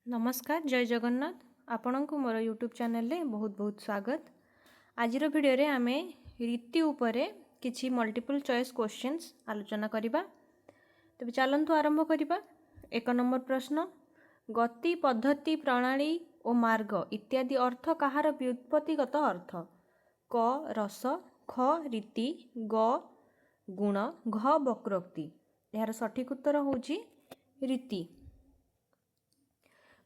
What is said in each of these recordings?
नमस्कार जय जगन्नाथ आपण को मोर यूट्यूब चैनल रे बहुत बहुत स्वागत। आज वीडियो रे आमे रीति उपरे किछि मल्टीपल चॉइस क्वेश्चंस आलोचना करिबा। तबे चलंतु आरंभ करिबा। एक नंबर प्रश्न, गति पद्धति प्रणाली और मार्ग इत्यादि अर्थ कहार व्युत्पत्तिगत अर्थ? क रस, ख रीति, ग गुण, घ वक्रोक्ति। यार सठिक उत्तर होची रीति।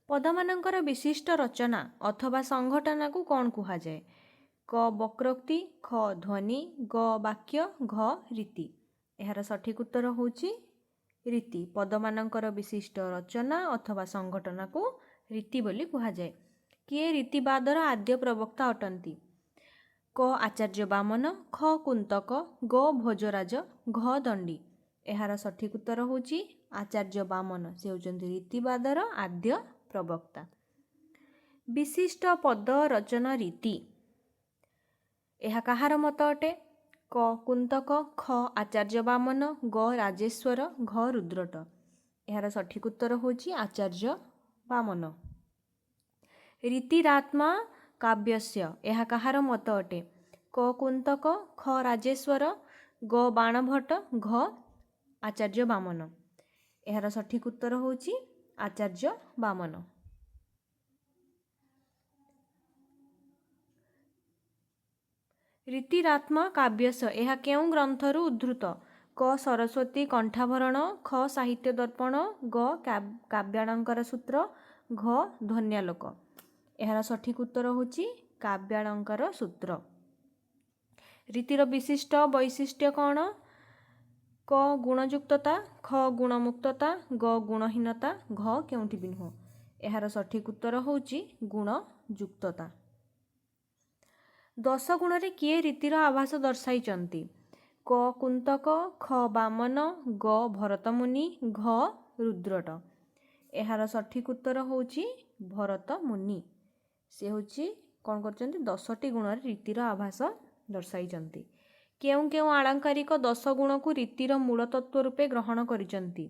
पदमानंकर विशिष्ट रचना अथवा संघटना को कौन कुहा जाए? क वक्रोक्ति, ख ध्वनि, ग वाक्य, घ रीति। यार सठिक उत्तर होची रीति। पदमानंकर विशिष्ट रचना अथवा संघटना को रीति बोली कुहा जाए। किए रीतिवादर आद्य प्रवक्ता अटंती? क आचार्य बामन, ख कुंतक, ग भोजराज, घ दंडी। यार सठिक उत्तर होची आचार्य बामन। से होचंती रीतिवादर आद्य प्रवक्ता। विशिष्ट पद रचना रीति यह कहार मत अटे? क कुंतक, ख आचार्य बामन, ग राजेश्वर, घ रुद्रट। यार सठिक उत्तर होची आचार्य बामन। रीतिरात्मा काव्यस्य यह कहार मत अटे? क कुंतक, ख राजेश्वर, ग बाणभट्ट, घ आचार्य बामन। यार सठिक उत्तर होची आचार्य बामन। रीतिरात्मा काव्यस यह केउं ग्रंथरु उद्धृत? क सरस्वती कंठाभरण, ख साहित्य दर्पण, ग काव्यालंकार सूत्र, घ ध्वन्यालोक। यार सठिक उत्तर होची काव्यालंकार सूत्र। रीतिर विशिष्ट वैशिष्ट्य कौन? क गुणयुक्तता, ख गुणमुक्तता, ग गुणहीनता, घ केउंठी बिनुह। यार सठिक उत्तर होची गुणयुक्तता। 10 गुण रे किए रीतिर आभास दर्शाइचंती? क कुंतक, ख बामन, ग भरतमुनि, घ रुद्रट। यार सठिक उत्तर होची भरतमुनि। से होची कौन करचंती 10टी गुण रे रीतिर आभास दर्शाइचंती। केउं केउं आलंकारिक 10 गुण को रीतिर मूल तत्व रूपे ग्रहण करिचंती?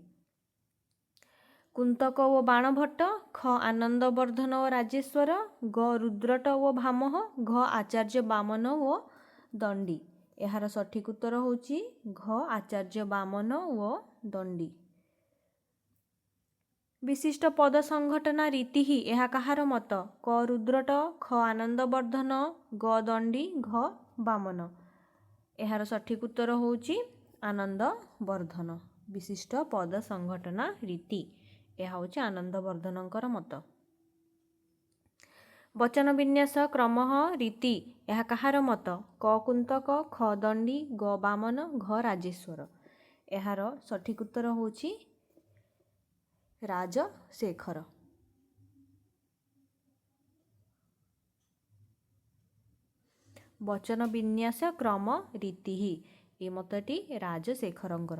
कुंतक ओ बाणभट्ट, ख आनंदवर्धन ओ राजेश्वर, ग रुद्रट ओ भामह, घ आचार्य बामन ओ दंडी। यार सठिक उत्तर होची घ आचार्य बामन ओ दंडी। विशिष्ट पद संघटना रीति ही यह कहार मत? क रुद्रट, ख आनंदवर्धन, ग दंडी, घ बामन। यार सठिक उत्तर होची आनंदवर्धन। विशिष्ट पद संघटना रीति यह होची आनंदवर्धनकर मत। वचन विन्यास क्रम रीति यह कहार मत? क कुंतक, ख दंडी, ग बामन, घ राजेश्वर। यार सठिक उत्तर होची राजशेखर। वचन विन्यास क्रम रीति ही ये मतटी राजशेखरंकर।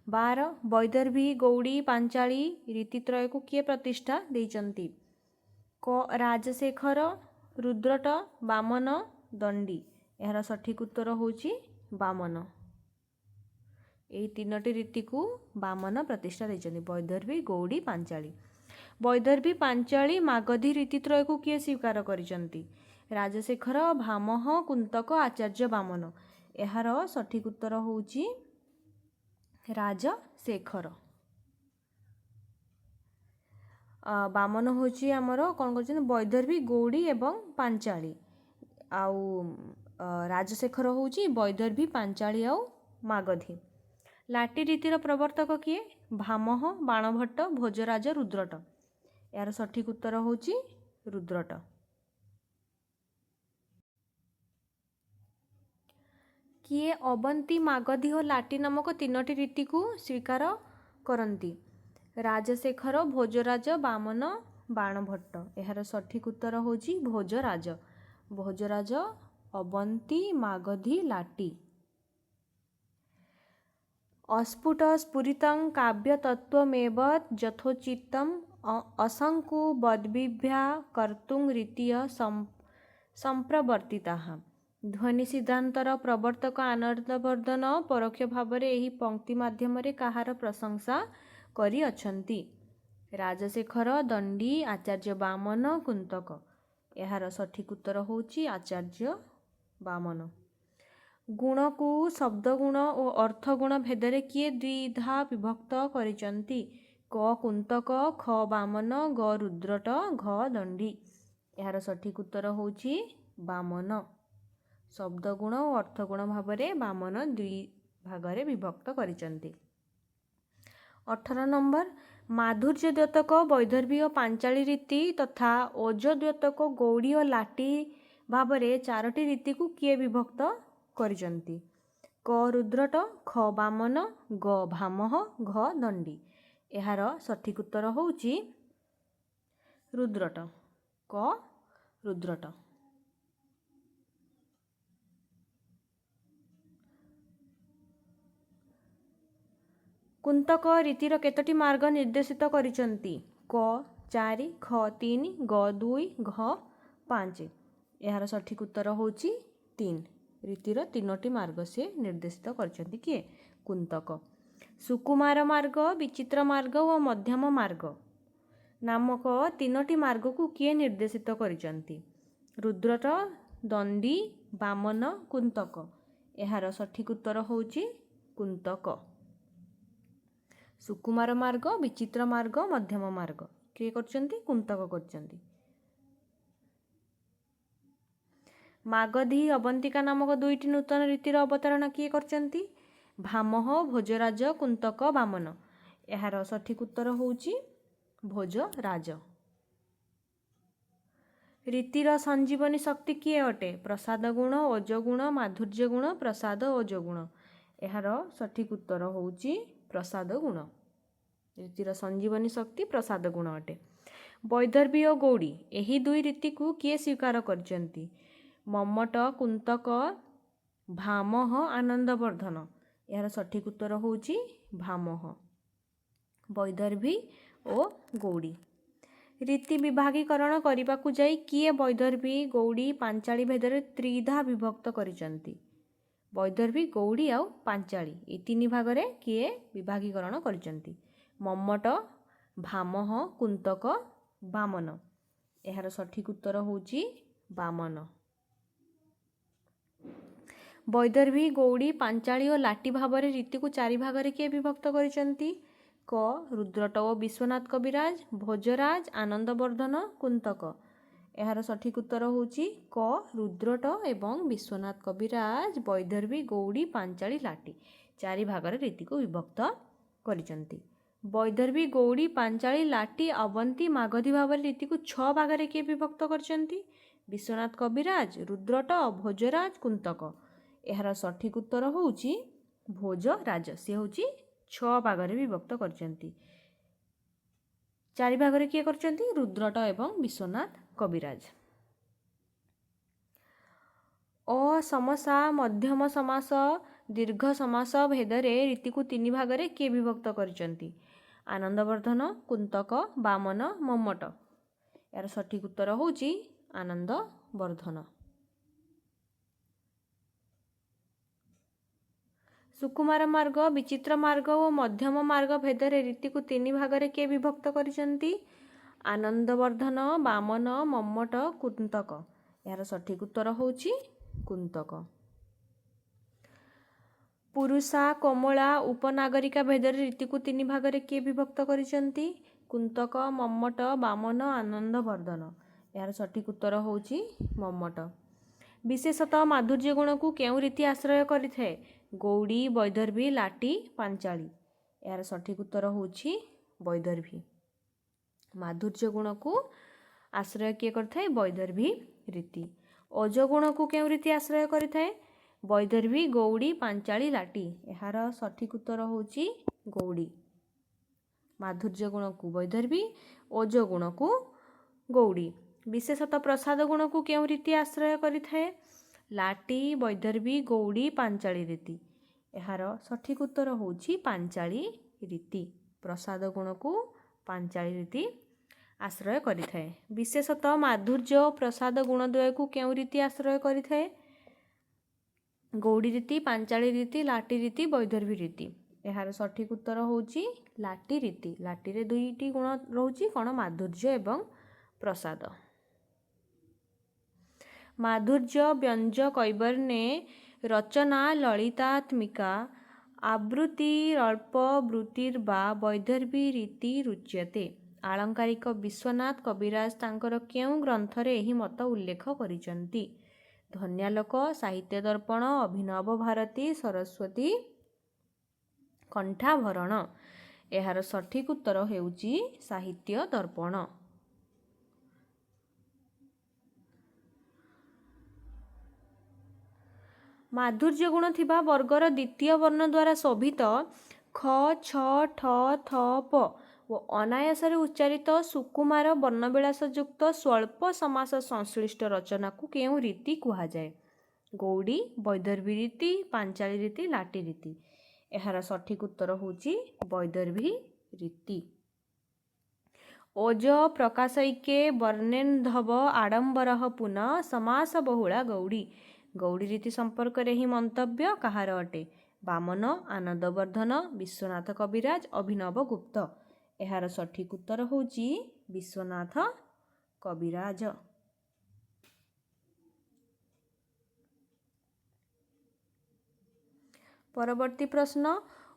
12 वैदर्भी गौड़ी पांचाली रीतित्रय को किए प्रतिष्ठा देइचंती? क राजशेखर, रुद्रट, बामन, दंडी। यार सठिक उत्तर होची बामन। यही तीनोटी रीति को बामन प्रतिष्ठा देइचंती वैदर्भी गौड़ी पांचाली। वैदर्भी पांचाली मागधी रीतित्रय को किए स्वीकार करिचंती? राजशेखर, भामह, कुंतक, आचार्य बामन। यार सठिक उत्तर होची राजशेखर। बामन होची आमर कौन करछन वैदर्भी गौड़ी एवं पांचाली। आउ राजशेखर होची वैदर्भी पांचाली आउ मागधी। लाटी रीतिर प्रवर्तक किए? भामह, बाणभट्ट, भोजराज, रुद्रट। यार सठिक उत्तर होची रुद्रट। किए अवंती, मागधी और लाटी नामक तीनोटी रीति को स्वीकार करती? राजशेखर, भोजराज, बामन, बाणभट्ट। यार सठिक उत्तर होची भोजराज। भोजराज अवंती, मागधी, लाटी। अस्फुट स्फुरितं काव्य तत्वमेव यथोचितं असंकु बद्विभ्या कर्तुं रीतिय संप्रवर्तिताः। ध्वनि सिद्धांतर प्रवर्तक आनंदवर्धन परोक्ष भाव में यही पंक्ति माध्यम कहार प्रशंसा करी अछंती? ରାଜଶେଖର, ଦଣ୍ଡୀ, ଆଚାର୍ଯ୍ୟ ବାମନ, କୁନ୍ତକ। ଏହାର ସଠିକ୍ ଉତ୍ତର ହେଉଛି ଆଚାର୍ଯ୍ୟ ବାମନ। ଗୁଣକୁ ଶବ୍ଦ ଗୁଣ ଓ ଅର୍ଥ ଗୁଣ ଭେଦରେ କିଏ ଦ୍ୱିଧା ବିଭକ୍ତ କରିଛନ୍ତି? କ କୁନ୍ତକ, ଖ ବାମନ, ଗ ରୁଦ୍ରଟ, ଘ ଦଣ୍ଡୀ। ଏହାର ସଠିକ୍ ଉତ୍ତର ହେଉଛି ବାମନ। ଶବ୍ଦ ଗୁଣ ଓ ଅର୍ଥ ଗୁଣ ଭାବରେ ବାମନ ଦୁଇ ଭାଗରେ ବିଭକ୍ତ କରିଛନ୍ତି। 18 ନମ୍ବର, ମାଧୁର୍ଯ୍ୟ ଦ୍ୟୋତକ, ବୈଦର୍ଭୀ ଓ ପାଞ୍ଚାଳୀ ରୀତି ତଥା ଓଜ ଦ୍ୟୋତକ, ଗୌଡ଼ୀ ଓ ଲାଟି ଭାବରେ ଚାରୋଟି ରୀତିକୁ କିଏ ବିଭକ୍ତ କରିଛନ୍ତି? କ ରୁଦ୍ରଟ, ଖ ବାମନ, ଗ ଭାମହ, ଘ ଦଣ୍ଡୀ। ଏହାର ସଠିକ୍ ଉତ୍ତର ହେଉଛି ରୁଦ୍ରଟ। କ ରୁଦ୍ରଟ। କୁନ୍ତକ ରୀତିର କେତୋଟି ମାର୍ଗ ନିର୍ଦ୍ଦେଶିତ କରିଛନ୍ତି? କ 4, ଖ 3, ଗ 2, ଘ 5। ଏହାର ସଠିକ୍ ଉତ୍ତର ହେଉଛି 3। ରୀତିର 3ଟି ମାର୍ଗ ସେ ନିର୍ଦ୍ଦେଶିତ କରିଛନ୍ତି। କିଏ? କୁନ୍ତକ। ସୁକୁମାର ମାର୍ଗ, ବିଚିତ୍ର ମାର୍ଗ ଓ ମଧ୍ୟମ ମାର୍ଗ ନାମକ 3ଟି ମାର୍ଗକୁ କିଏ ନିର୍ଦ୍ଦେଶିତ କରିଛନ୍ତି? ରୁଦ୍ରଟ, ଦଣ୍ଡୀ, ବାମନ, କୁନ୍ତକ। ଏହାର ସଠିକ୍ ଉତ୍ତର ହେଉଛି କୁନ୍ତକ। ସୁକୁମାର ମାର୍ଗ, ବିଚିତ୍ର ମାର୍ଗ, ମଧ୍ୟମ ମାର୍ଗ କିଏ କରିଛନ୍ତି? କୁନ୍ତକ କରିଛନ୍ତି। ମାଗଧୀ, ଅବନ୍ତିକା ନାମକ 2ଟି ନୂତନ ରୀତିର ଅବତାରଣା କିଏ କରିଛନ୍ତି? ଭାମହ, ଭୋଜରାଜ, କୁନ୍ତକ, ବାମନ। ଏହାର ସଠିକ୍ ଉତ୍ତର ହେଉଛି ଭୋଜରାଜ। ରୀତିର ସଞ୍ଜୀବନୀ ଶକ୍ତି କିଏ ଅଟେ? ପ୍ରସାଦ ଗୁଣ, ଓଜ ଗୁଣ, ମାଧୁର୍ଯ୍ୟ ଗୁଣ, ପ୍ରସାଦ ଓଜ ଗୁଣ। ଏହାର ସଠିକ୍ ଉତ୍ତର ହେଉଛି ପ୍ରସାଦ ଗୁଣ। ରୀତିର ସଞ୍ଜୀବନୀ ଶକ୍ତି ପ୍ରସାଦ ଗୁଣ ଅଟେ। ବୈଦର୍ଭୀ ଓ ଗୌଡ଼ୀ ଏହି ଦୁଇ ରୀତିକୁ କିଏ ସ୍ୱୀକାର କରିଛନ୍ତି? ମମ୍ମଟ, କୁନ୍ତକ, ଭାମହ, ଆନନ୍ଦବର୍ଦ୍ଧନ। ଏହାର ସଠିକ୍ ଉତ୍ତର ହେଉଛି ଭାମହ। ବୈଦର୍ଭୀ ଓ ଗୌଡ଼ୀ। ରୀତି ବିଭାଗୀକରଣ କରିବାକୁ ଯାଇ କିଏ ବୈଦର୍ଭୀ, ଗୌଡ଼ୀ, ପାଞ୍ଚାଳୀ ଭେଦରେ ତ୍ରିଧା ବିଭକ୍ତ କରିଛନ୍ତି? ବୈଦର୍ଭୀ, ଗୌଡ଼ୀ ଆଉ ପାଞ୍ଚାଳୀ ଏହି 3 ଭାଗରେ କିଏ ବିଭାଗୀକରଣ କରିଛନ୍ତି? ମମ୍ମଟ, ଭାମହ, କୁନ୍ତକ, ବାମନ। ଏହାର ସଠିକ୍ ଉତ୍ତର ହେଉଛି ବାମନ। ବୈଦର୍ଭୀ, ଗୌଡ଼ୀ, ପାଞ୍ଚାଳୀ ଓ ଲାଟି ଭାବରେ ରୀତିକୁ 4 ଭାଗରେ କିଏ ବିଭକ୍ତ କରିଛନ୍ତି? କ ରୁଦ୍ରଟ ଓ ବିଶ୍ୱନାଥ କବିରାଜ, ଭୋଜରାଜ, ଆନନ୍ଦବର୍ଦ୍ଧନ, କୁନ୍ତକ। ଏହାର ସଠିକ୍ ଉତ୍ତର ହେଉଛି କ ରୁଦ୍ରଟ ଏବଂ ବିଶ୍ୱନାଥ କବିରାଜ ବୈଦର୍ଭୀ, ଗୌଡ଼ୀ, ପାଞ୍ଚାଳୀ, ଲାଟି 4 ଭାଗରେ ରୀତିକୁ ବିଭକ୍ତ କରିଛନ୍ତି। ବୈଦର୍ଭୀ, ଗୌଡ଼ୀ, ପାଞ୍ଚାଳୀ, ଲାଟି, ଅବନ୍ତୀ, ମାଗଧୀ ଭାବରେ ରୀତିକୁ 6 ଭାଗରେ କିଏ ବିଭକ୍ତ କରିଛନ୍ତି? ବିଶ୍ୱନାଥ କବିରାଜ, ରୁଦ୍ରଟ, ଭୋଜରାଜ, କୁନ୍ତକ। ଏହାର ସଠିକ୍ ଉତ୍ତର ହେଉଛି ଭୋଜରାଜ। ସେ ହେଉଛି 6 ଭାଗରେ ବିଭକ୍ତ କରିଛନ୍ତି। 4 ଭାଗରେ କିଏ କରିଛନ୍ତି? ରୁଦ୍ରଟ ଏବଂ ବିଶ୍ୱନାଥ କବିରାଜ। ଅସମସା, ମଧ୍ୟମ ସମାସ, ଦୀର୍ଘ ସମାସ ଭେଦରେ ରୀତିକୁ 3 ଭାଗରେ କିଏ ବିଭକ୍ତ କରିଛନ୍ତି? ଆନନ୍ଦବର୍ଦ୍ଧନ, କୁନ୍ତକ, ବାମନ, ମମ୍ମଟ। ଏହାର ସଠିକ୍ ଉତ୍ତର ହେଉଛି ଆନନ୍ଦବର୍ଦ୍ଧନ। ସୁକୁମାର ମାର୍ଗ, ବିଚିତ୍ର ମାର୍ଗ ଓ ମଧ୍ୟମ ମାର୍ଗ ଭେଦରେ ରୀତିକୁ 3 ଭାଗରେ କିଏ ବିଭକ୍ତ କରିଛନ୍ତି? ଆନନ୍ଦବର୍ଦ୍ଧନ, ବାମନ, ମମ୍ମଟ, କୁନ୍ତକ। ଏହାର ସଠିକ୍ ଉତ୍ତର ହେଉଛି କୁନ୍ତକ। ପୁରୁଷା, କୋମଳା, ଉପନାଗରିକା ଭେଦରେ ରୀତିକୁ 3 ଭାଗରେ କିଏ ବିଭକ୍ତ କରିଛନ୍ତି? କୁନ୍ତକ, ମମ୍ମଟ, ବାମନ, ଆନନ୍ଦବର୍ଦ୍ଧନ। ଏହାର ସଠିକ୍ ଉତ୍ତର ହେଉଛି ମମ୍ମଟ। ବିଶେଷତଃ ମାଧୁର୍ଯ୍ୟ ଗୁଣକୁ କେଉଁ ରୀତି ଆଶ୍ରୟ କରିଥାଏ? ଗୌଡ଼ୀ, ବୈଦର୍ଭୀ, ଲାଟି, ପାଞ୍ଚାଳୀ। ଏହାର ସଠିକ୍ ଉତ୍ତର ହେଉଛି ବୈଦର୍ଭୀ। ମାଧୁର୍ଯ୍ୟ ଗୁଣକୁ ଆଶ୍ରୟ କିଏ କରିଥାଏ? ବୈଦର୍ଭୀ ରୀତି। ଓଜ ଗୁଣକୁ କେଉଁ ରୀତି ଆଶ୍ରୟ କରିଥାଏ? ବୈଦର୍ଭୀ, ଗୌଡ଼ୀ, ପାଞ୍ଚାଳୀ, ଲାଟି। ଏହାର ସଠିକ୍ ଉତ୍ତର ହେଉଛି ଗୌଡ଼ୀ। ମାଧୁର୍ଯ୍ୟ ଗୁଣକୁ ବୈଦର୍ଭୀ, ଓଜ ଗୁଣକୁ ଗୌଡ଼ୀ। ବିଶେଷତଃ ପ୍ରସାଦ ଗୁଣକୁ କେଉଁ ରୀତି ଆଶ୍ରୟ କରିଥାଏ? ଲାଟି, ବୈଦର୍ଭୀ, ଗୌଡ଼ୀ, ପାଞ୍ଚାଳୀ ରୀତି। ଏହାର ସଠିକ୍ ଉତ୍ତର ହେଉଛି ପାଞ୍ଚାଳୀ ରୀତି। ପ୍ରସାଦ ଗୁଣକୁ ପାଞ୍ଚାଳୀ ରୀତି ଆଶ୍ରୟ କରିଥାଏ। ବିଶେଷତଃ ମାଧୁର୍ଯ୍ୟ ଓ ପ୍ରସାଦ ଗୁଣ ଦ୍ୱୟକୁ କେଉଁ ରୀତି ଆଶ୍ରୟ କରିଥାଏ? ଗୌଡ଼ୀ ରୀତି, ପାଞ୍ଚାଳୀ ରୀତି, ଲାଟି ରୀତି, ବୈଦର୍ଭୀ ରୀତି। ଏହାର ସଠିକ୍ ଉତ୍ତର ହେଉଛି ଲାଟି ରୀତି। ଲାଟିରେ ଦୁଇଟି ଗୁଣ ରହୁଛି, କ'ଣ? ମାଧୁର୍ଯ୍ୟ ଏବଂ ପ୍ରସାଦ। ମାଧୁର୍ଯ୍ୟ ବ୍ୟଞ୍ଜ କୈବର୍ଣ୍ଣେ ରଚନା ଲଳିତାତ୍ମିକା ଆବୃତ୍ତିରଳ୍ପ ବୃତ୍ତିର୍ବା ବୈଦର୍ଭୀ ରୀତି ରୁଚ୍ୟତେ। ଆଳଙ୍କାରିକ ବିଶ୍ୱନାଥ କବିରାଜ ତାଙ୍କର କେଉଁ ଗ୍ରନ୍ଥରେ ଏହି ମତ ଉଲ୍ଲେଖ କରିଛନ୍ତି? ଧନ୍ୟାଲୋକ, ସାହିତ୍ୟ ଦର୍ପଣ, ଅଭିନବ ଭାରତୀ, ସରସ୍ୱତୀ କଣ୍ଠାଭରଣ। ଏହାର ସଠିକ୍ ଉତ୍ତର ହେଉଛି ସାହିତ୍ୟ ଦର୍ପଣ। ମାଧୁର୍ଯ୍ୟ ଗୁଣ ଥିବା ବର୍ଗର ଦ୍ୱିତୀୟ ବର୍ଣ୍ଣ ଦ୍ୱାରା ଶୋଭିତ ଖ, ଛ, ଠ, ଥ, ପ ଓ ଅନାୟାସରେ ଉଚ୍ଚାରିତ ସୁକୁମାର ବର୍ଣ୍ଣବିଳାସଯୁକ୍ତ ସ୍ୱଳ୍ପ ସମାସ ସଂଶ୍ଳିଷ୍ଟ ରଚନାକୁ କେଉଁ ରୀତି କୁହାଯାଏ? ଗୌଡ଼ି, ବୈଦର୍ଭୀ ରୀତି, ପାଞ୍ଚାଳି ରୀତି, ଲାଟି ରୀତି। ଏହାର ସଠିକ୍ ଉତ୍ତର ହେଉଛି ବୈଦର୍ଭୀ ରୀତି। ଓଜ ପ୍ରକାଶୈକେ ବର୍ଣ୍ଣେନ୍ଧବ ଆଡ଼ମ୍ବରଃ ପୁନଃ ସମାସ ବହୁଳା ଗୌଡ଼ି। ଗୌଡ଼ି ରୀତି ସମ୍ପର୍କରେ ଏହି ମନ୍ତବ୍ୟ କାହାର ଅଟେ? ବାମନ, ଆନନ୍ଦବର୍ଦ୍ଧନ, ବିଶ୍ୱନାଥ କବିରାଜ, ଅଭିନବ ଗୁପ୍ତ। ଏହାର ସଠିକ୍ ଉତ୍ତର ହେଉଛି ବିଶ୍ୱନାଥ କବିରାଜ। ପରବର୍ତ୍ତୀ ପ୍ରଶ୍ନ,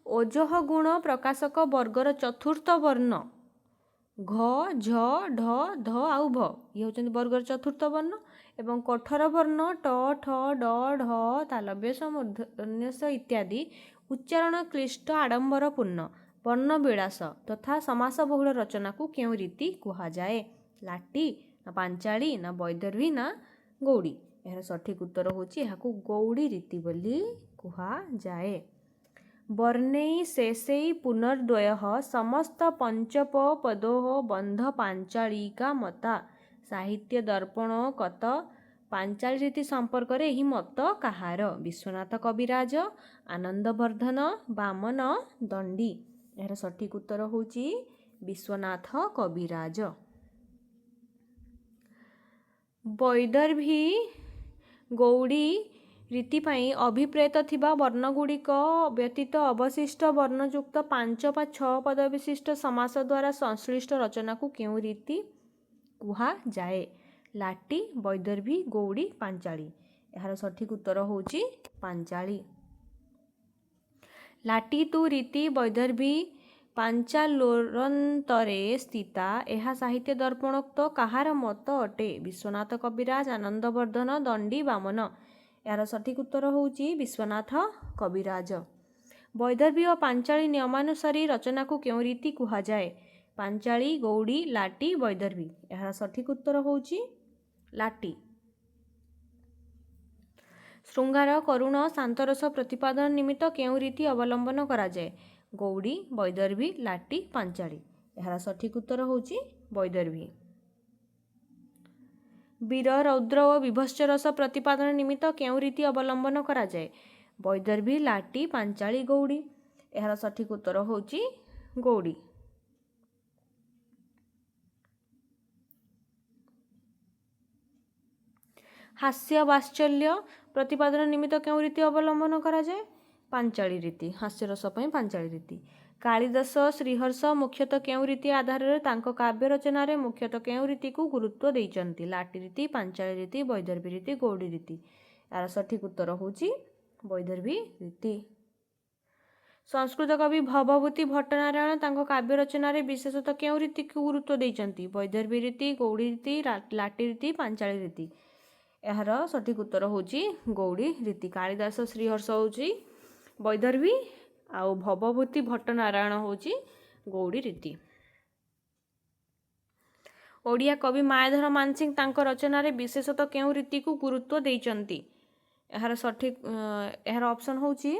ଓଜଃ ଗୁଣ ପ୍ରକାଶକ ବର୍ଗର ଚତୁର୍ଥ ବର୍ଣ୍ଣ ଘ, ଝ, ଢ, ଧ ଆଉ ଭ ଇଏ ହେଉଛନ୍ତି ବର୍ଗର ଚତୁର୍ଥ ବର୍ଣ୍ଣ ଏବଂ କଠୋର ବର୍ଣ୍ଣ ଟ, ଠ, ଡ, ଢ, ତାଲବ୍ୟ ମୂର୍ଧନ୍ୟସ ଇତ୍ୟାଦି ଉଚ୍ଚାରଣ କ୍ଳିଷ୍ଟ ଆଡ଼ମ୍ବରପୂର୍ଣ୍ଣ ବର୍ଣ୍ଣବିଳାସ ତଥା ସମାସ ବହୁଳ ରଚନାକୁ କେଉଁ ରୀତି କୁହାଯାଏ? ଲାଟି ନା ପାଞ୍ଚାଳି ନା ବୈଦର୍ଭୀ ନା ଗୌଡ଼ି? ଏହାର ସଠିକ୍ ଉତ୍ତର ହେଉଛି ଏହାକୁ ଗୌଡ଼ି ରୀତି ବୋଲି କୁହାଯାଏ। ବର୍ଣ୍ଣୈ ଶେଷୈ ପୁନର୍ଦ୍ୱୟଃ ସମସ୍ତ ପଞ୍ଚପଦୋଃ ବନ୍ଧ ପାଞ୍ଚାଳିକା ମତା। ସାହିତ୍ୟ ଦର୍ପଣ କତ। ପାଞ୍ଚାଳି ରୀତି ସମ୍ପର୍କରେ ଏହି ମତ କାହାର? ବିଶ୍ୱନାଥ କବିରାଜ, ଆନନ୍ଦବର୍ଦ୍ଧନ, ବାମନ, ଦଣ୍ଡୀ। ଏହାର ସଠିକ୍ ଉତ୍ତର ହେଉଛି ବିଶ୍ୱନାଥ କବିରାଜ। ବୈଦର୍ଭୀ ଗୌଡ଼ି ରୀତି ପାଇଁ ଅଭିପ୍ରେତ ଥିବା ବର୍ଣ୍ଣଗୁଡ଼ିକ ବ୍ୟତୀତ ଅବଶିଷ୍ଟ ବର୍ଣ୍ଣଯୁକ୍ତ 5 ବା 6 ପଦ ବିଶିଷ୍ଟ ସମାସ ଦ୍ୱାରା ସଂଶ୍ଳିଷ୍ଟ ରଚନାକୁ କେଉଁ ରୀତି କୁହାଯାଏ? ଲାଟି, ବୈଦର୍ଭୀ, ଗୌଡ଼ି, ପାଞ୍ଚାଳି। ଏହାର ସଠିକ୍ ଉତ୍ତର ହେଉଛି ପାଞ୍ଚାଳି। ଲାଟି ତୁ ରୀତି ବୈଦର୍ଭୀ ପାଞ୍ଚାଲୋରନ୍ତରେ ସ୍ଥିତା। ଏହା ସାହିତ୍ୟ ଦର୍ପଣୋକ୍ତ କାହାର ମତ ଅଟେ? ବିଶ୍ୱନାଥ କବିରାଜ, ଆନନ୍ଦବର୍ଦ୍ଧନ, ଦଣ୍ଡୀ, ବାମନ। ଏହାର ସଠିକ୍ ଉତ୍ତର ହେଉଛି ବିଶ୍ୱନାଥ କବିରାଜ। ବୈଦର୍ଭୀ ଓ ପାଞ୍ଚାଳି ନିୟମାନୁସାରୀ ରଚନାକୁ କେଉଁ ରୀତି କୁହାଯାଏ? ପାଞ୍ଚାଳି, ଗୌଡ଼ି, ଲାଟି, ବୈଦର୍ଭୀ। ଏହାର ସଠିକ୍ ଉତ୍ତର ହେଉଛି ଲାଟି। ଶୃଙ୍ଗାର, କରୁଣ, ଶାନ୍ତରସ ପ୍ରତିପାଦନ ନିମିତ୍ତ କେଉଁ ରୀତି ଅବଲମ୍ବନ କରାଯାଏ? ଗୌଡ଼ି, ବୈଦର୍ଭୀ, ଲାଟି, ପାଞ୍ଚାଳି। ଏହାର ସଠିକ୍ ଉତ୍ତର ହେଉଛି ବୈଦର୍ଭୀ। ବୀର, ରୌଦ୍ର ଓ ବିଭତ୍ସ ରସ ପ୍ରତିପାଦନ ନିମିତ୍ତ କେଉଁ ରୀତି ଅବଲମ୍ବନ କରାଯାଏ? ବୈଦର୍ଭୀ, ଲାଟି, ପାଞ୍ଚାଳି, ଗୌଡ଼ି। ଏହାର ସଠିକ୍ ଉତ୍ତର ହେଉଛି ଗୌଡ଼ି। ହାସ୍ୟ ବାତ୍ସଲ୍ୟ ପ୍ରତିପାଦନ ନିମିତ୍ତ କେଉଁ ରୀତି ଅବଲମ୍ବନ କରାଯାଏ? ପାଞ୍ଚାଳି ରୀତି। ହାସ୍ୟରସ ପାଇଁ ପାଞ୍ଚାଳି ରୀତି। କାଳିଦାସ, ଶ୍ରୀହର୍ଷ ମୁଖ୍ୟତଃ କେଉଁ ରୀତି ଆଧାରରେ ତାଙ୍କ କାବ୍ୟ ରଚନାରେ ମୁଖ୍ୟତଃ କେଉଁ ରୀତିକୁ ଗୁରୁତ୍ୱ ଦେଇଛନ୍ତି? ଲାଟି ରୀତି, ପାଞ୍ଚାଳି ରୀତି, ବୈଦର୍ଭୀ ରୀତି, ଗୌଡ଼ି ରୀତି। ଏହାର ସଠିକ୍ ଉତ୍ତର ହେଉଛି ବୈଦର୍ଭୀ ରୀତି। ସଂସ୍କୃତ କବି ଭବଭୂତି ଭଟ୍ଟନାରାୟଣ ତାଙ୍କ କାବ୍ୟ ରଚନାରେ ବିଶେଷତଃ କେଉଁ ରୀତିକୁ ଗୁରୁତ୍ୱ ଦେଇଛନ୍ତି? ବୈଦର୍ଭୀ ରୀତି, ଗୌଡ଼ି ରୀତି, ଲାଟି ରୀତି, ପାଞ୍ଚାଳି ରୀତି। ଏହାର ସଠିକ୍ ଉତ୍ତର ହେଉଛି ଗୌଡ଼ି ରୀତି। କାଳିଦାସ, ଶ୍ରୀହର୍ଷ ହେଉଛି ବୈଦର୍ଭୀ ଆଉ ଭବଭୂତି ଭଟ୍ଟନାରାୟଣ ହେଉଛି ଗୌଡ଼ି ରୀତି। ଓଡ଼ିଆ କବି ମାୟାଧର ମାନସିଂହ ତାଙ୍କ ରଚନାରେ ବିଶେଷତଃ କେଉଁ ରୀତିକୁ ଗୁରୁତ୍ୱ ଦେଇଛନ୍ତି? ଏହାର ଅପସନ୍ ହେଉଛି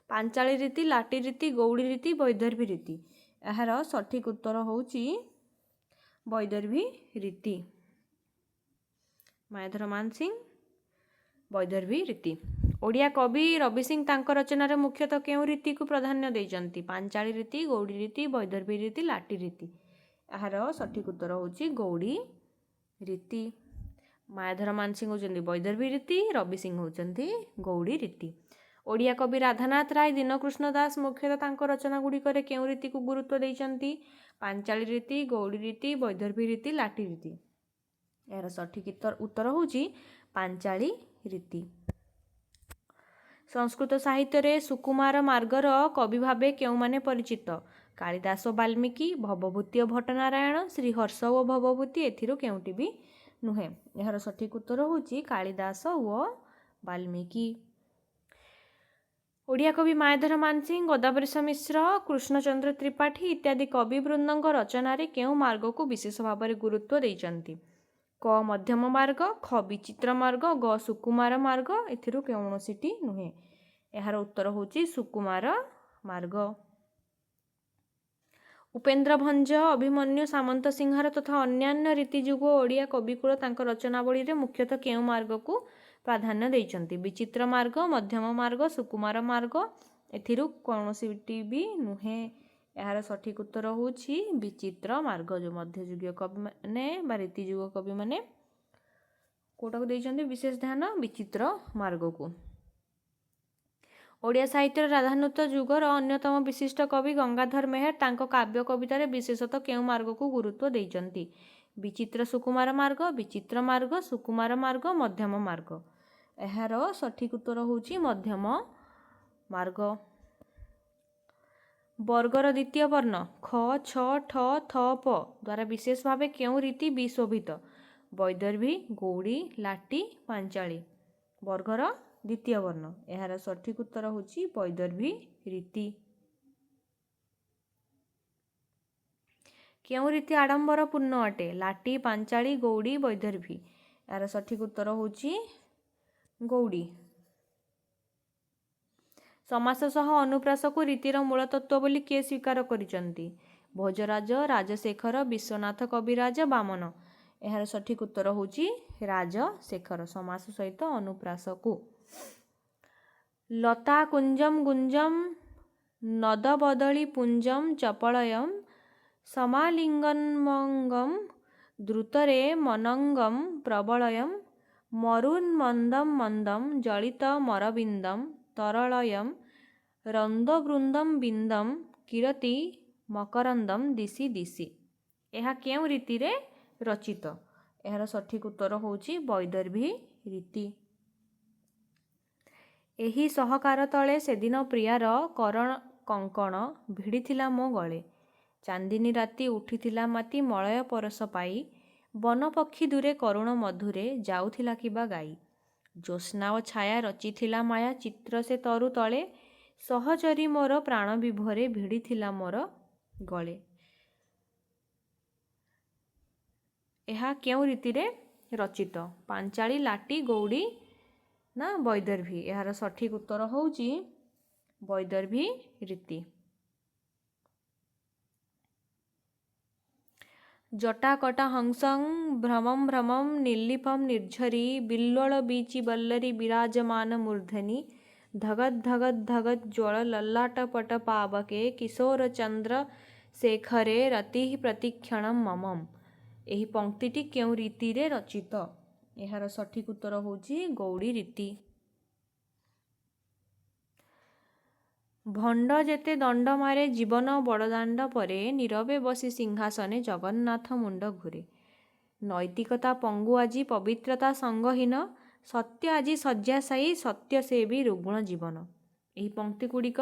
ପାଞ୍ଚାଳି ରୀତି, ଲାଟି ରୀତି, ଗୌଡ଼ି ରୀତି, ବୈଦର୍ଭୀ ରୀତି। ଏହାର ସଠିକ୍ ଉତ୍ତର ହେଉଛି ବୈଦର୍ଭୀ ରୀତି। ମାୟାଧର ମାନସିଂହ, ବୈଦର୍ଭୀ ରୀତି। ଓଡ଼ିଆ କବି ରବି ସିଂ ତାଙ୍କ ରଚନାରେ ମୁଖ୍ୟତଃ କେଉଁ ରୀତିକୁ ପ୍ରାଧାନ୍ୟ ଦେଇଛନ୍ତି? ପାଞ୍ଚାଳି ରୀତି, ଗୌଡ଼ି ରୀତି, ବୈଦର୍ଭୀ ରୀତି, ଲାଟି ରୀତି। ଏହାର ସଠିକ୍ ଉତ୍ତର ହେଉଛି ଗୌଡ଼ି ରୀତି। ମାୟାଧର ମାନସିଂହ ହେଉଛନ୍ତି ବୈଦର୍ଭୀ ରୀତି, ରବି ସିଂ ହେଉଛନ୍ତି ଗୌଡ଼ି ରୀତି। ଓଡ଼ିଆ କବି ରାଧାନାଥ ରାୟ ଦୀନକୃଷ୍ଣ ଦାସ ମୁଖ୍ୟତଃ ତାଙ୍କ ରଚନା ଗୁଡ଼ିକରେ କେଉଁ ରୀତିକୁ ଗୁରୁତ୍ୱ ଦେଇଛନ୍ତି? ପାଞ୍ଚାଳି ରୀତି, ଗୌଡ଼ି ରୀତି, ବୈଦର୍ଭୀ ରୀତି, ଲାଟି ରୀତି। ଏହାର ସଠିକ୍ ଉତ୍ତର ହେଉଛି ପାଞ୍ଚାଳି ରୀତି। ସଂସ୍କୃତ ସାହିତ୍ୟରେ ସୁକୁମାର ମାର୍ଗର କବି ଭାବେ କେଉଁମାନେ ପରିଚିତ? କାଳିଦାସ ଓ ବାଲ୍ମୀକି, ଭବଭୂତି ଓ ଭଟ୍ଟନାରାୟଣ, ଶ୍ରୀହର୍ଷ ଓ ଭବଭୂତି, ଏଥିରୁ କେଉଁଟି ବି ନୁହେଁ। ଏହାର ସଠିକ୍ ଉତ୍ତର ହେଉଛି କାଳିଦାସ ଓ ବାଲ୍ମୀକି। ଓଡ଼ିଆ କବି ମାୟାଧର ମାନସିଂହ, ଗୋଦାବରୀଶ ମିଶ୍ର, କୃଷ୍ଣଚନ୍ଦ୍ର ତ୍ରିପାଠୀ ଇତ୍ୟାଦି କବିବୃନ୍ଦଙ୍କ ରଚନାରେ କେଉଁ ମାର୍ଗକୁ ବିଶେଷ ଭାବରେ ଗୁରୁତ୍ୱ ଦେଇଛନ୍ତି? କ ମଧ୍ୟମ ମାର୍ଗ, ଖ ବିଚିତ୍ର ମାର୍ଗ, ଗ ସୁକୁମାର ମାର୍ଗ, ଏଥିରୁ କୌଣସିଟି ନୁହେଁ। ଏହାର ଉତ୍ତର ହେଉଛି ସୁକୁମାର ମାର୍ଗ। ଉପେନ୍ଦ୍ର ଭଞ୍ଜ, ଅଭିମନ୍ୟୁ ସାମନ୍ତ ସିଂହାର ତଥା ଅନ୍ୟାନ୍ୟ ରୀତିଯୁଗ ଓଡ଼ିଆ କବିକୁଳ ତାଙ୍କ ରଚନାବଳୀରେ ମୁଖ୍ୟତଃ କେଉଁ ମାର୍ଗକୁ ପ୍ରାଧାନ୍ୟ ଦେଇଛନ୍ତି? ବିଚିତ୍ର ମାର୍ଗ, ମଧ୍ୟମ ମାର୍ଗ, ସୁକୁମାର ମାର୍ଗ, ଏଥିରୁ କୌଣସିଟି ବି ନୁହେଁ। ଏହାର ସଠିକ୍ ଉତ୍ତର ହେଉଛି ବିଚିତ୍ର ମାର୍ଗ। ଯେଉଁ ମଧ୍ୟଯୁଗୀୟ କବିମାନେ ବା ରୀତିଯୁଗ କବିମାନେ କେଉଁଟାକୁ ଦେଇଛନ୍ତି ବିଶେଷ ଧ୍ୟାନ? ବିଚିତ୍ର ମାର୍ଗକୁ। ଓଡ଼ିଆ ସାହିତ୍ୟର ରାଧାନୃତ୍ୟ ଯୁଗର ଅନ୍ୟତମ ବିଶିଷ୍ଟ କବି ଗଙ୍ଗାଧର ମେହେର ତାଙ୍କ କାବ୍ୟ କବିତାରେ ବିଶେଷତଃ କେଉଁ ମାର୍ଗକୁ ଗୁରୁତ୍ୱ ଦେଇଛନ୍ତି? ବିଚିତ୍ର ସୁକୁମାର ମାର୍ଗ, ବିଚିତ୍ର ମାର୍ଗ, ସୁକୁମାର ମାର୍ଗ, ମଧ୍ୟମ ମାର୍ଗ। ଏହାର ସଠିକ୍ ଉତ୍ତର ହେଉଛି ମଧ୍ୟମ ମାର୍ଗ। ବର୍ଗର ଦ୍ୱିତୀୟ ବର୍ଣ୍ଣ ଖ, ଛ, ଠ, ଥ, ପ ଦ୍ୱାରା ବିଶେଷ ଭାବେ କେଉଁ ରୀତି ବିଶୋଭିତ? ବୈଦର୍ଭୀ, ଗୌଡ଼ି, ଲାଟି, ପାଞ୍ଚାଳି। ବର୍ଗର ଦ୍ୱିତୀୟ ବର୍ଣ୍ଣ। ଏହାର ସଠିକ୍ ଉତ୍ତର ହେଉଛି ବୈଦର୍ଭୀ ରୀତି। କେଉଁ ରୀତି ଆଡ଼ମ୍ବରପୂର୍ଣ୍ଣ ଅଟେ? ଲାଟି, ପାଞ୍ଚାଳି, ଗୌଡ଼ି, ବୈଦର୍ଭୀ। ଏହାର ସଠିକ୍ ଉତ୍ତର ହେଉଛି ଗୌଡ଼ି। ସମାସ ସହ ଅନୁପ୍ରାସକୁ ରୀତିର ମୂଳତତ୍ତ୍ୱ ବୋଲି କିଏ ସ୍ୱୀକାର କରିଛନ୍ତି? ଭୋଜରାଜ, ରାଜଶେଖର, ବିଶ୍ୱନାଥ କବିରାଜ, ବାମନ। ଏହାର ସଠିକ୍ ଉତ୍ତର ହେଉଛି ରାଜଶେଖର। ସମାସ ସହିତ ଅନୁପ୍ରାସକୁ। ଲତା କୁଞ୍ଜମ ଗୁଞ୍ଜମ ନଦବଦଳି ପୁଞ୍ଜମ ଚପଳୟମ୍ ସମାଲିଙ୍ଗନ୍ମଙ୍ଗମ ଦ୍ରୁତରେ ମନଙ୍ଗମ ପ୍ରବଳୟମ୍ ମରୁନ୍ମନ୍ଦମ ମନ୍ଦମ ଜଳିତ ମରବିନ୍ଦମ ତରଳୟମ୍ ରନ୍ଦବୃନ୍ଦମ ବିନ୍ଦମ କିରତି ମକରନ୍ଦମ ଦିଶି ଦିଶି। ଏହା କେଉଁ ରୀତିରେ ରଚିତ? ଏହାର ସଠିକ୍ ଉତ୍ତର ହେଉଛି ବୈଦର୍ଭୀ ରୀତି। ଏହି ସହକାର ତଳେ ସେଦିନ ପ୍ରିୟାର କଙ୍କଣ ଭିଡ଼ିଥିଲା ମୋ ଗଳେ। ଚାନ୍ଦିନୀ ରାତି ଉଠିଥିଲା ମାତି ମଳୟ ପରଶ ପାଇ ବନପକ୍ଷୀ ଦୂରେ କରୁଣ ମଧୁରେ ଯାଉଥିଲା କିବା ଗାଇ। ଜ୍ୟୋତ୍ସ୍ନା ଓ ଛାୟା ରଚିଥିଲା ମାୟା ଚିତ୍ର ସେ ତରୁ ତଳେ ସହଚରୀ ମୋର ପ୍ରାଣ ବିଭୋରେ ଭିଡ଼ିଥିଲା ମୋର ଗଳେ। ଏହା କେଉଁ ରୀତିରେ ରଚିତ? ପାଞ୍ଚାଳି, ଲାଟି, ଗୌଡ଼ି ନା ବୈଦର୍ଭୀ? ଏହାର ସଠିକ୍ ଉତ୍ତର ହେଉଛି ବୈଦର୍ଭୀ ରୀତି। ଜଟାକଟା ହଂସଂ ଭ୍ରମଂ ଭ୍ରମଂ ନିର୍ଲିପଂ ନିର୍ଝରି ବିଲ୍ୱଳ ବୀଚି ବଲ୍ଲରୀ ବିରାଜମାନ ମୂର୍ଧନି ଧଗତ୍ ଧଗତ୍ ଧଗତ୍ ଜ୍ୱଳ ଲଲାଟପଟ ପାବକେ କିଶୋର ଚନ୍ଦ୍ର ଶେଖରେ ରତିଃ ପ୍ରତିକ୍ଷଣଂ ମମମ୍। ଏହି ପଂକ୍ତିଟି କେଉଁ ରୀତିରେ ରଚିତ? ଏହାର ସଠିକ୍ ଉତ୍ତର ହେଉଛି ଗୌଡ଼ି ରୀତି। ଭଣ୍ଡ ଯେତେ ଦଣ୍ଡ ମାରେ ଜୀବନ ବଡ଼ଦାଣ୍ଡ ପରେ ନୀରବେ ବସି ସିଂହାସନେ ଜଗନ୍ନାଥ ମୁଣ୍ଡ ଘୂରେ। ନୈତିକତା ପଙ୍ଗୁ ଆଜି ପବିତ୍ରତା ସଙ୍ଗହୀନ ସତ୍ୟ ଆଜି ଶଯ୍ୟାଶାୟୀ ସତ୍ୟ ସେ ବି ରୁଗ୍ଣ ଜୀବନ। ଏହି ପଂକ୍ତି ଗୁଡ଼ିକ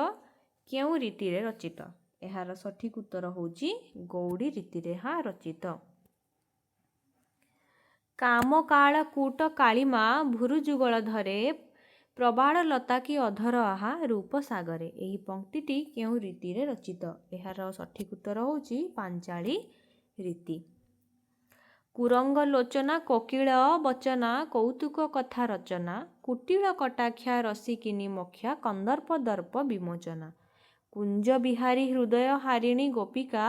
କେଉଁ ରୀତିରେ ରଚିତ? ଏହାର ସଠିକ୍ ଉତ୍ତର ହେଉଛି ଗୌଡ଼ି ରୀତିରେ ଏହା ରଚିତ। କାମ କାଳ କୂଟ କାଳିମା ଭୁରୁଯୁଗଳ ଧରେ ପ୍ରବାଳ ଲତା କି ଅଧର ଆହା ରୂପ ସାଗରେ। ଏହି ପଂକ୍ତିଟି କେଉଁ ରୀତିରେ ରଚିତ? ଏହାର ସଠିକ୍ ଉତ୍ତର ହେଉଛି ପାଞ୍ଚାଳି ରୀତି। କୁରଙ୍ଗ ଲୋଚନା କୋକିଳ ବଚନା କୌତୁକ କଥା ରଚନା କୁଟିଳ କଟାକ୍ଷା ରସିକିନୀ ମକ୍ଷା କନ୍ଦର୍ପ ଦର୍ପ ବିମୋଚନା। କୁଞ୍ଜ ବିହାରୀ ହୃଦୟ ହାରିଣୀ ଗୋପିକା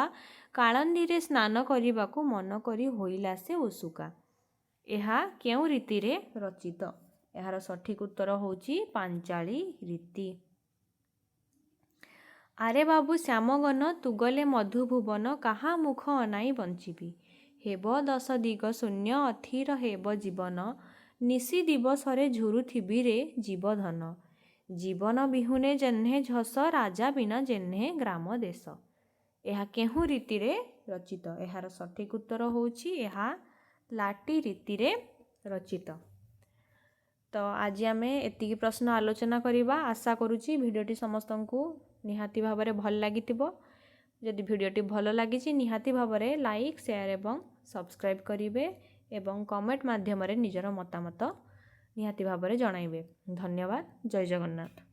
କାଳନ୍ଦୀରେ ସ୍ନାନ କରିବାକୁ ମନ କରି ହୋଇଲା ସେ ଉତ୍ସୁକା। ଏହା କେଉଁ ରୀତିରେ ରଚିତ? ଏହାର ସଠିକ୍ ଉତ୍ତର ହେଉଛି ପାଞ୍ଚାଳି ରୀତି। ଆରେ ବାବୁ ଶ୍ୟାମଗନ ତୁଗଲେ ମଧୁଭୁବନ କାହା ମୁଖ ଅନାଇ ବଞ୍ଚିବି। ହେବ ଦଶ ଦିଗ ଶୂନ୍ୟ ଅଥିର ହେବ ଜୀବନ ନିଶି ଦିବସରେ ଝୁରୁଥିବି ରେ ଜୀବଧନ। ଜୀବନ ବିହୁନେ ଯେହ୍ନେ ଝସ ରାଜା ବିନା ଯେହ୍ନେ ଗ୍ରାମ ଦେଶ। ଏହା କେଉଁ ରୀତିରେ ରଚିତ? ଏହାର ସଠିକ୍ ଉତ୍ତର ହେଉଛି ଏହା ଲାଟି ରୀତିରେ ରଚିତ। ତ ଆଜି ଆମେ ଏତିକି ପ୍ରଶ୍ନ ଆଲୋଚନା କରିବା। ଆଶା କରୁଛି ଭିଡ଼ିଓଟି ସମସ୍ତଙ୍କୁ ନିହାତି ଭାବରେ ଭଲ ଲାଗିଥିବ। ଯଦି ଭିଡ଼ିଓଟି ଭଲ ଲାଗିଛି ନିହାତି ଭାବରେ ଲାଇକ୍, ସେୟାର ଏବଂ ସବସ୍କ୍ରାଇବ୍ କରିବେ ଏବଂ କମେଣ୍ଟ ମାଧ୍ୟମରେ ନିଜର ମତାମତ ନିହାତି ଭାବରେ ଜଣାଇବେ। ଧନ୍ୟବାଦ। ଜୟ ଜଗନ୍ନାଥ।